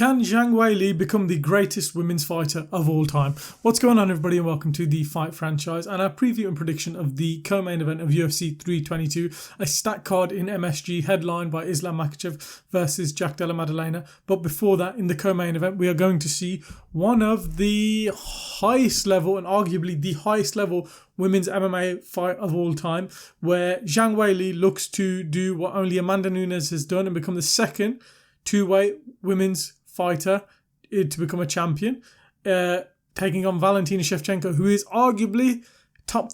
Can Zhang Weili become the greatest women's fighter of all time? What's going on, everybody, and welcome to the Fight Franchise and our preview and prediction of the co-main event of UFC 322, a stacked card in MSG headlined by Islam Makhachev versus Jack Della Maddalena. But before that, in the co-main event, we are going to see one of the highest level and arguably the highest level women's MMA fight of all time, where Zhang Weili looks to do what only Amanda Nunes has done and become the second two-way women's fighter to become a champion, taking on Valentina Shevchenko, who is arguably top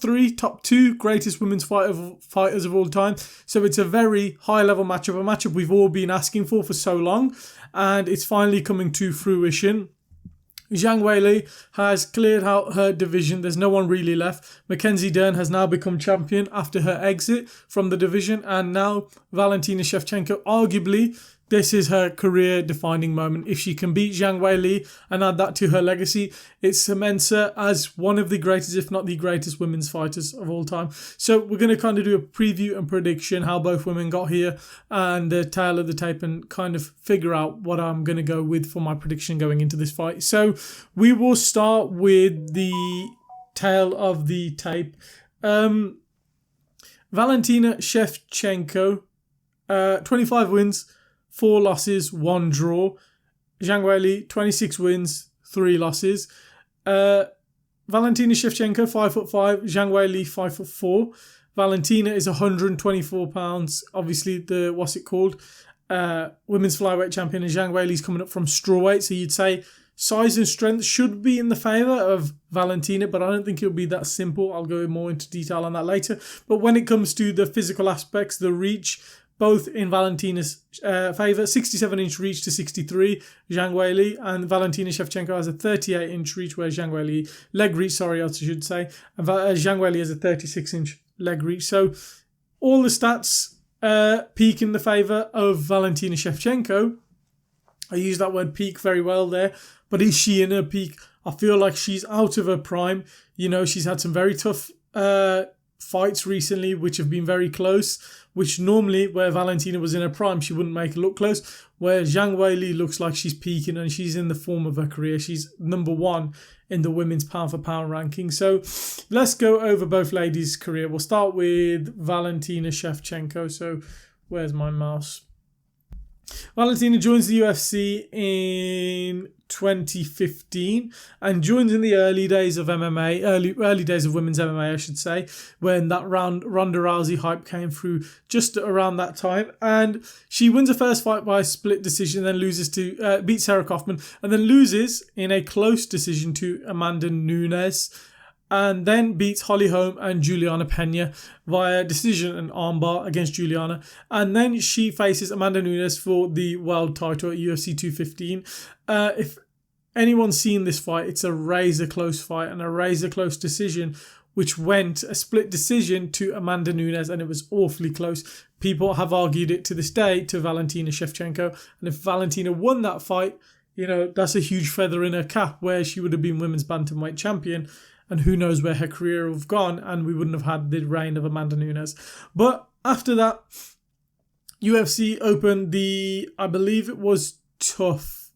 two greatest women's fighters of all time. So it's a very high-level matchup, a matchup we've all been asking for so long, and it's finally coming to fruition. Zhang Weili has cleared out her division. There's no one really left. Mackenzie Dern has now become champion after her exit from the division, and now Valentina Shevchenko, arguably, this is her career-defining moment. If she can beat Zhang Weili and add that to her legacy, it cements her as one of the greatest, if not the greatest, women's fighters of all time. So we're going to kind of do a preview and prediction, how both women got here, and the tale of the tape, and kind of figure out what I'm going to go with for my prediction going into this fight. So we will start with the tale of the tape. Valentina Shevchenko, 25 wins, 4 losses, 1 draw. Zhang Weili, 26 wins, 3 losses. Valentina Shevchenko, 5'5", Zhang Weili, 5'4". Valentina is 124 pounds. Obviously, the women's flyweight champion, and Zhang Weili's coming up from strawweight. So you'd say size and strength should be in the favour of Valentina, but I don't think it'll be that simple. I'll go more into detail on that later. But when it comes to the physical aspects, the reach, both in Valentina's favour, 67-inch reach to 63, Zhang Weili, and Valentina Shevchenko has a 38-inch reach, where Zhang Weili, leg reach, I should say, and Zhang Weili has a 36-inch leg reach. So all the stats peak in the favour of Valentina Shevchenko. I use that word peak very well there, but is she in her peak? I feel like she's out of her prime. You know, she's had some very tough fights recently, which have been very close, which normally, where Valentina was in her prime, she wouldn't make it look close, where Zhang Weili looks like she's peaking and she's in the form of her career. She's number 1 in the women's pound-for-pound ranking. So let's go over both ladies' career. We'll start with Valentina Shevchenko. So where's my mouse? Valentina joins the UFC in 2015 and joins in the early days of MMA, early days of women's MMA, I should say, when that Ronda Rousey hype came through just around that time. And she wins her first fight by split decision, then loses to beats Sarah Kaufman, and then loses in a close decision to Amanda Nunes, and then beats Holly Holm and Juliana Pena via decision and armbar against Juliana. And then she faces Amanda Nunes for the world title at UFC 215. If anyone's seen this fight, it's a razor-close fight and a razor-close decision, which went a split decision to Amanda Nunes, and it was awfully close. People have argued it to this day to Valentina Shevchenko. And if Valentina won that fight, you know, that's a huge feather in her cap, where she would have been women's bantamweight champion. And who knows where her career would have gone, and we wouldn't have had the reign of Amanda Nunes. But after that, UFC opened I believe it was TUF,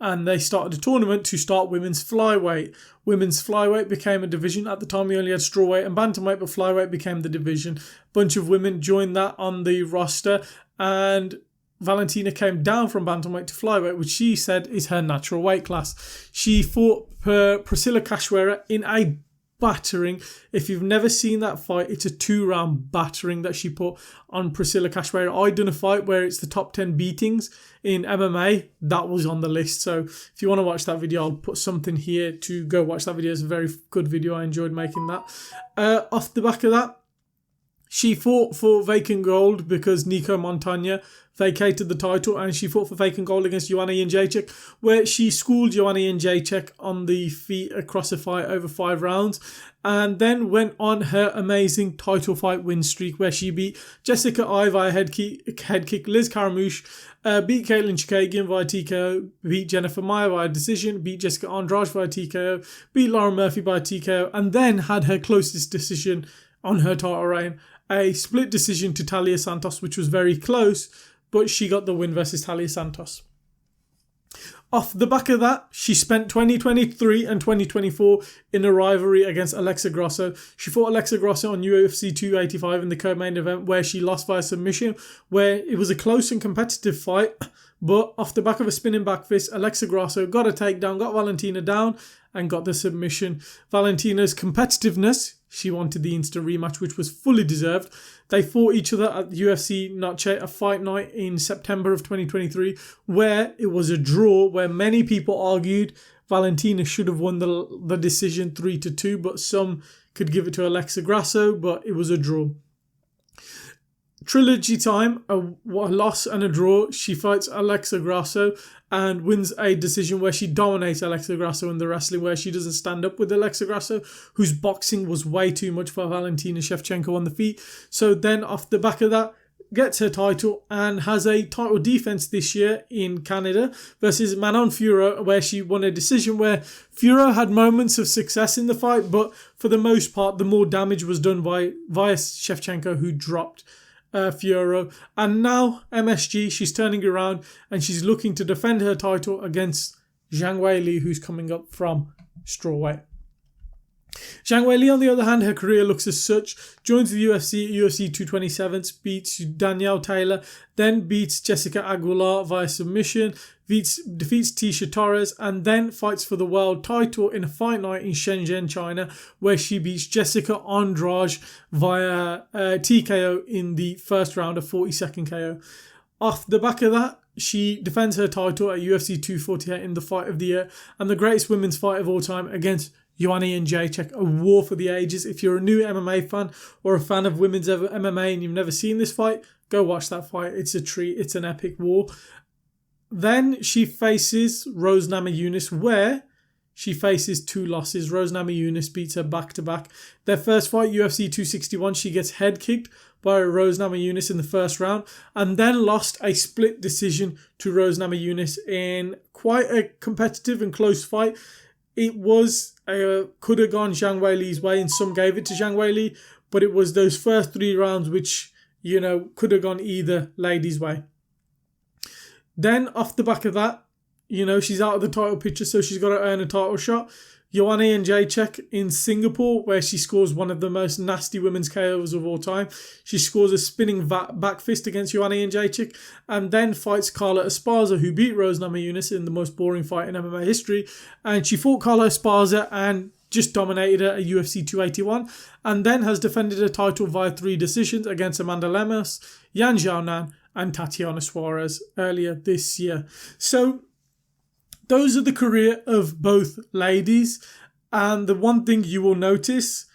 and they started a tournament to start women's flyweight. Women's flyweight became a division. At the time, we only had strawweight and bantamweight, but flyweight became the division. A bunch of women joined that on the roster, and Valentina came down from bantamweight to flyweight, which she said is her natural weight class. She fought Priscilla Cachoeira in a battering. If you've never seen that fight, it's a 2-round battering that she put on Priscilla Cachoeira. I done a fight where it's the top 10 beatings in MMA. That was on the list. So if you want to watch that video, I'll put something here to go watch that video. It's a very good video. I enjoyed making that. Off the back of that, she fought for vacant gold because Nico Montagna vacated the title, and she fought for vacant gold against Joanna Jędrzejczyk, where she schooled Joanna Jędrzejczyk on the feet across a fight over 5 rounds, and then went on her amazing title fight win streak, where she beat Jessica Eye via head kick, Liz Caramouche, beat Caitlin Chikagian via TKO, beat Jennifer Maia via decision, beat Jessica Andrade via TKO, beat Lauren Murphy via TKO, and then had her closest decision on her title reign, a split decision to Talia Santos, which was very close, but she got the win versus Talia Santos. Off the back of that, she spent 2023 and 2024 in a rivalry against Alexa Grasso. She fought Alexa Grasso on UFC 285 in the co-main event where she lost via submission, where it was a close and competitive fight. But off the back of a spinning back fist, Alexa Grasso got a takedown, got Valentina down, and got the submission. Valentina's competitiveness, she wanted the instant rematch, which was fully deserved. They fought each other at the UFC Noche, a fight night in September of 2023, where it was a draw, where many people argued Valentina should have won the decision 3-2, but some could give it to Alexa Grasso, but it was a draw. Trilogy time, a loss and a draw. She fights Alexa Grasso and wins a decision where she dominates Alexa Grasso in the wrestling, where she doesn't stand up with Alexa Grasso, whose boxing was way too much for Valentina Shevchenko on the feet. So then off the back of that, gets her title and has a title defense this year in Canada versus Manon Fiorot, where she won a decision where Fiorot had moments of success in the fight, but for the most part, the more damage was done via Shevchenko, who dropped Fiorot. And now MSG, she's turning around and she's looking to defend her title against Zhang Weili, who's coming up from strawweight. Zhang Weili, on the other hand, her career looks as such. Joins the UFC at UFC 227, beats Danielle Taylor, then beats Jessica Aguilar via submission, defeats Tisha Torres, and then fights for the world title in a fight night in Shenzhen, China, where she beats Jessica Andrade via TKO in the first round, a 40-second KO. Off the back of that, she defends her title at UFC 248 in the fight of the year and the greatest women's fight of all time against Joanna Jędrzejczyk, a war for the ages. If you're a new MMA fan or a fan of women's MMA and you've never seen this fight, go watch that fight. It's a treat. It's an epic war. Then she faces Rose Namajunas, where she faces two losses. Rose Namajunas beats her back-to-back. Their first fight, UFC 261, she gets head kicked by Rose Namajunas in the first round and then lost a split decision to Rose Namajunas in quite a competitive and close fight. It was could have gone Zhang Weili's way and some gave it to Zhang Weili, but it was those first three rounds which, could have gone either lady's way. Then off the back of that, she's out of the title picture, so she's got to earn a title shot. Joanna Jędrzejczyk in Singapore, where she scores one of the most nasty women's KOs of all time. She scores a spinning back fist against Joanna Jędrzejczyk and then fights Carla Esparza, who beat Rose Namajunas in the most boring fight in MMA history. And she fought Carla Esparza and just dominated her at UFC 281 and then has defended her title via 3 decisions against Amanda Lemos, Yan Xiaonan and Tatiana Suarez earlier this year. So those are the career of both ladies. And the one thing you will notice,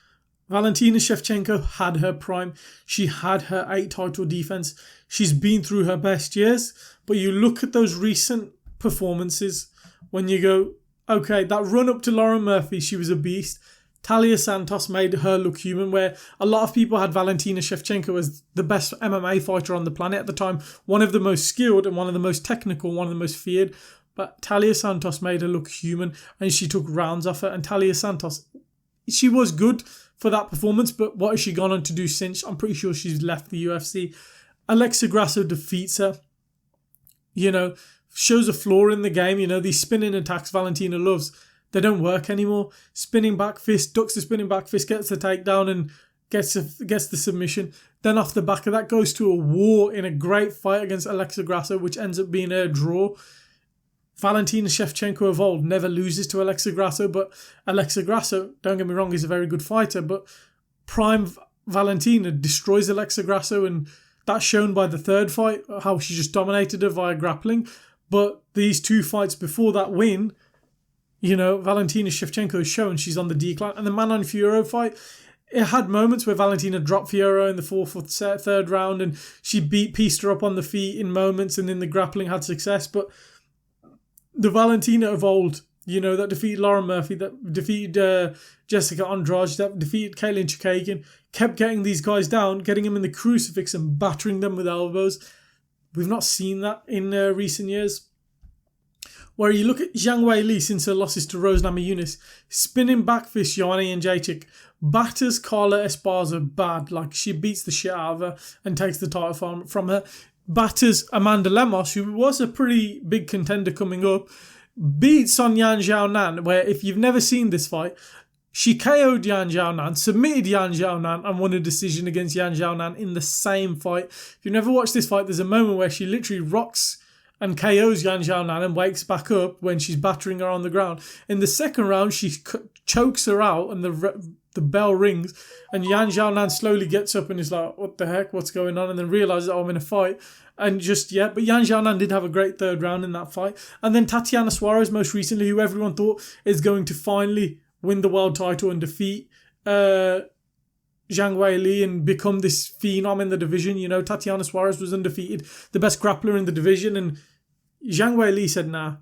Valentina Shevchenko had her prime. She had her 8 title defense. She's been through her best years. But you look at those recent performances when you go, okay, that run up to Lauren Murphy, she was a beast. Talia Santos made her look human, where a lot of people had Valentina Shevchenko as the best MMA fighter on the planet at the time. One of the most skilled and one of the most technical, one of the most feared. But Talia Santos made her look human and she took rounds off her. And Talia Santos, she was good for that performance, but what has she gone on to do since? I'm pretty sure she's left the UFC. Alexa Grasso defeats her. Shows a flaw in the game. These spinning attacks Valentina loves, they don't work anymore. Spinning back fist, ducks the spinning back fist, gets the takedown and gets the submission. Then off the back of that goes to a war in a great fight against Alexa Grasso, which ends up being a draw. Valentina Shevchenko of old never loses to Alexa Grasso, but Alexa Grasso, don't get me wrong, is a very good fighter, but prime Valentina destroys Alexa Grasso, and that's shown by the third fight, how she just dominated her via grappling. But these 2 fights before that win, Valentina Shevchenko has shown she's on the decline. And the Manon Fiorot fight, it had moments where Valentina dropped Fiorot in the third round, and she pieced her up on the feet in moments, and in the grappling had success. But the Valentina of old, that defeated Lauren Murphy, that defeated Jessica Andrade, that defeated Katlyn Chookagian, kept getting these guys down, getting them in the crucifix and battering them with elbows. We've not seen that in recent years. Where you look at Zhang Weili since her losses to Rose Namajunas, spinning back fist Joanna Jędrzejczyk, batters Carla Esparza bad, like she beats the shit out of her and takes the title from her. Batters Amanda Lemos, who was a pretty big contender coming up, beats on Yan Xiaonan, where if you've never seen this fight, she KO'd Yan Xiaonan, submitted Yan Xiaonan, and won a decision against Yan Xiaonan in the same fight. If you've never watched this fight, there's a moment where she literally rocks and KOs Yan Xiaonan and wakes back up when she's battering her on the ground. In the second round, she chokes her out and the bell rings, and Yan Xiaonan slowly gets up and is like, what the heck, what's going on? And then realises, oh, I'm in a fight. And but Yan Xiaonan did have a great third round in that fight. And then Tatiana Suarez, most recently, who everyone thought is going to finally win the world title and defeat Zhang Weili and become this phenom in the division. You know, Tatiana Suarez was undefeated, the best grappler in the division. And Zhang Weili said, nah,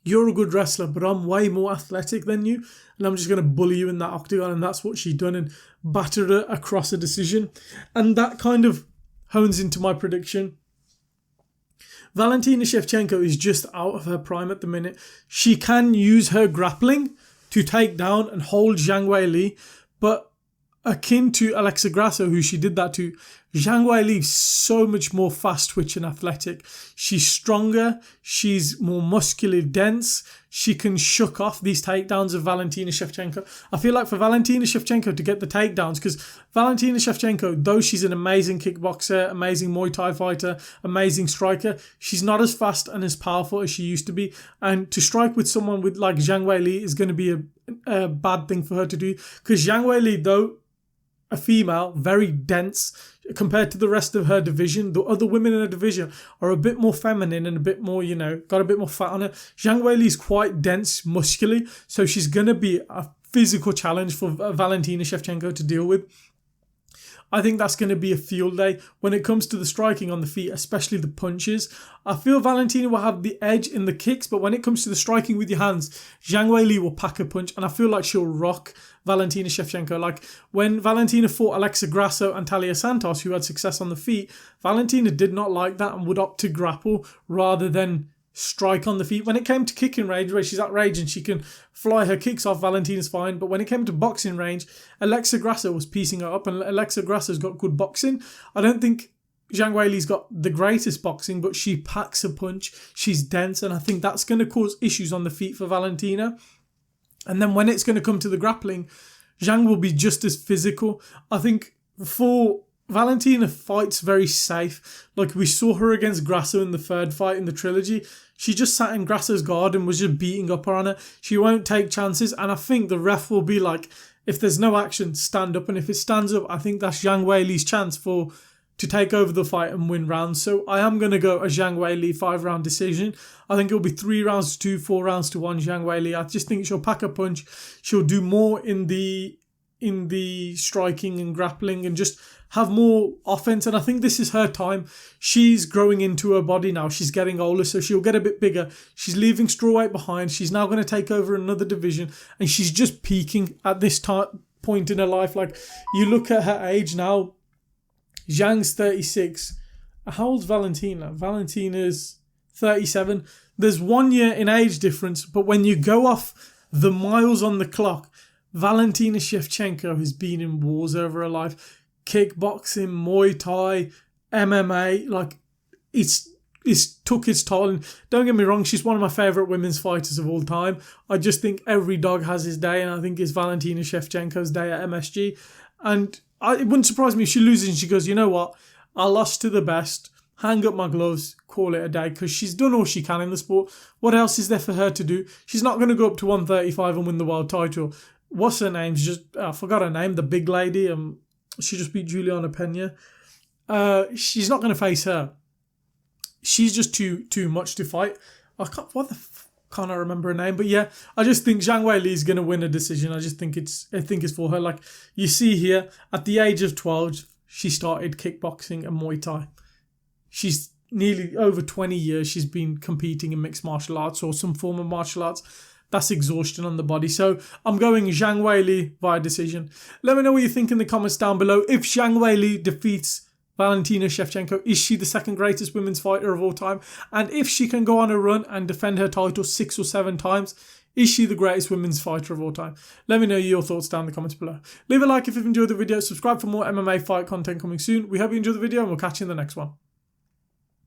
you're a good wrestler, but I'm way more athletic than you. And I'm just going to bully you in that octagon. And that's what she done and battered her across a decision. And that kind of hones into my prediction. Valentina Shevchenko is just out of her prime at the minute. She can use her grappling to take down and hold Zhang Weili, but akin to Alexa Grasso, who she did that to, Zhang Weili is so much more fast-twitch and athletic. She's stronger, she's more muscularly dense, she can shuck off these takedowns of Valentina Shevchenko. I feel like for Valentina Shevchenko to get the takedowns, because Valentina Shevchenko, though she's an amazing kickboxer, amazing Muay Thai fighter, amazing striker, she's not as fast and as powerful as she used to be. And to strike with someone with like Zhang Weili is going to be a bad thing for her to do, because Zhang Weili, though a female, very dense compared to the rest of her division. The other women in her division are a bit more feminine and a bit more, you know, got a bit more fat on her. Zhang Weili is quite dense muscularly, so she's going to be a physical challenge for Valentina Shevchenko to deal with. I think that's going to be a field day. When it comes to the striking on the feet, especially the punches, I feel Valentina will have the edge in the kicks, but when it comes to the striking with your hands, Zhang Weili will pack a punch, and I feel like she'll rock Valentina Shevchenko. Like when Valentina fought Alexa Grasso and Talia Santos, who had success on the feet, Valentina did not like that and would opt to grapple rather than strike on the feet. When it came to kicking range, where she's at range and she can fly her kicks off, Valentina's fine. But when it came to boxing range, Alexa Grasso was piecing her up, and Alexa Grasso's got good boxing. I don't think Zhang Weili's got the greatest boxing, but she packs a punch. She's dense, and I think that's going to cause issues on the feet for Valentina. And then when it's going to come to the grappling, Zhang will be just as physical. I think for Valentina fights very safe. Like we saw her against Grasso in the third fight in the trilogy. She just sat in Grasso's guard and was just beating up on her. She won't take chances. And I think the ref will be like, if there's no action, stand up. And if it stands up, I think that's Zhang Weili's chance to take over the fight and win rounds. So I am going to go a Zhang Weili 5-round decision. I think it'll be 3 rounds to 2, 4 rounds to 1 Zhang Weili. I just think she'll pack a punch. She'll do more in the striking and grappling and just have more offense. And I think this is her time. She's growing into her body now. She's getting older, so she'll get a bit bigger. She's leaving strawweight behind. She's now going to take over another division, and she's just peaking at this point in her life. Like, you look at her age now. Zhang's 36. How old's Valentina? Valentina's 37. There's 1 year in age difference, but when you go off the miles on the clock, Valentina Shevchenko has been in wars over her life. Kickboxing, Muay Thai, MMA, like it's took its toll. And don't get me wrong, she's one of my favourite women's fighters of all time. I just think every dog has his day, and I think it's Valentina Shevchenko's day at MSG. And it wouldn't surprise me if she loses and she goes, you know what, I lost to the best, hang up my gloves, call it a day, because she's done all she can in the sport. What else is there for her to do? She's not going to go up to 135 and win the world title. What's her name? I forgot her name, the big lady. She just beat Juliana Pena. She's not going to face her. She's just too much to fight. Can't I remember her name? But yeah, I just think Zhang Weili is going to win a decision. I think it's for her. Like you see here, at the age of 12, she started kickboxing and Muay Thai. She's nearly over 20 years. She's been competing in mixed martial arts or some form of martial arts. That's exhaustion on the body. So I'm going Zhang Weili via decision. Let me know what you think in the comments down below. If Zhang Weili defeats Valentina Shevchenko, is she the second greatest women's fighter of all time? And if she can go on a run and defend her title 6 or 7 times, is she the greatest women's fighter of all time? Let me know your thoughts down in the comments below. Leave a like if you've enjoyed the video. Subscribe for more MMA fight content coming soon. We hope you enjoyed the video, and we'll catch you in the next one.